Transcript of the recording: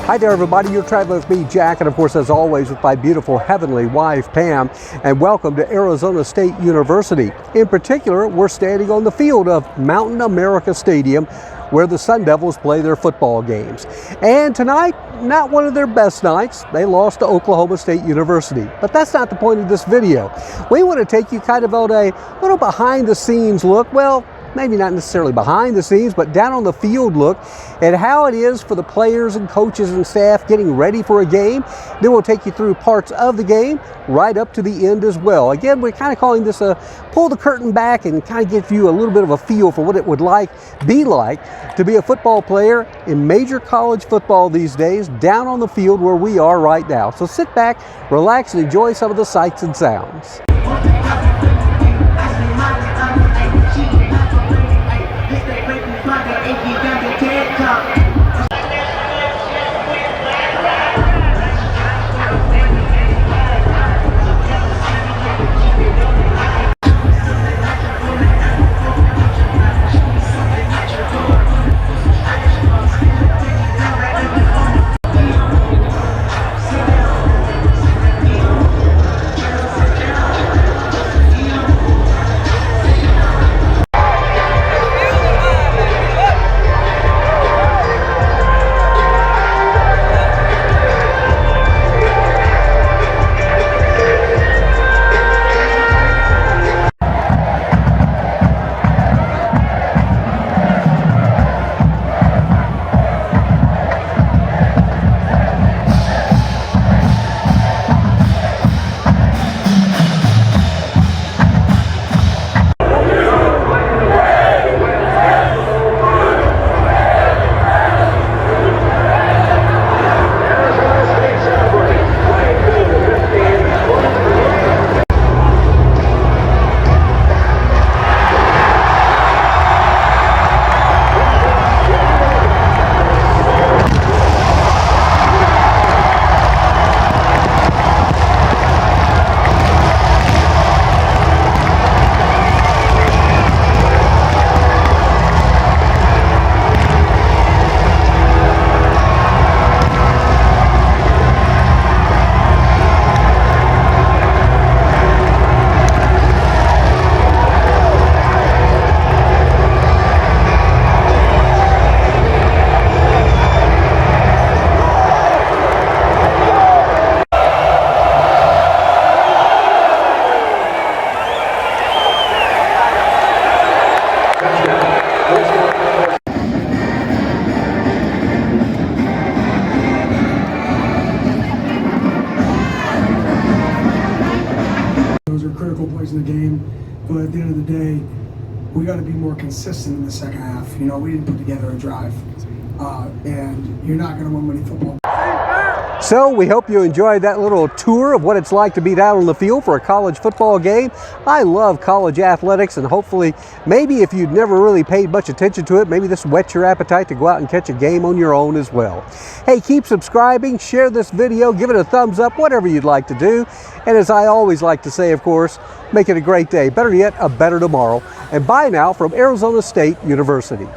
Hi there, everybody. You're traveling with me, Jack, and of course, as always, with my beautiful heavenly wife, Pam. And welcome to Arizona State University. In particular, we're standing on the field of Mountain America Stadium, where the Sun Devils play their football games. And tonight, not one of their best nights. They lost to Oklahoma State University. But that's not the point of this video. We want to take you kind of on a little behind the scenes look. Well, maybe not necessarily behind the scenes, but down on the field look at how it is for the players and coaches and staff getting ready for a game. Then we'll take you through parts of the game right up to the end as well. Again, we're kind of calling this a pull the curtain back and kind of give you a little bit of a feel for what it would be like to be a football player in major college football these days, down on the field where we are right now. So sit back, relax, and enjoy some of the sights and sounds. Those are critical plays in the game, but at the end of the day, we got to be more consistent in the second half. You know, we didn't put together a drive, and you're not going to win many football. So we hope you enjoyed that little tour of what it's like to be down on the field for a college football game. I love college athletics, and hopefully, maybe if you'd never really paid much attention to it, maybe this whets your appetite to go out and catch a game on your own as well. Hey, keep subscribing, share this video, give it a thumbs up, whatever you'd like to do. And as I always like to say, of course, make it a great day. Better yet, a better tomorrow. And bye now from Arizona State University.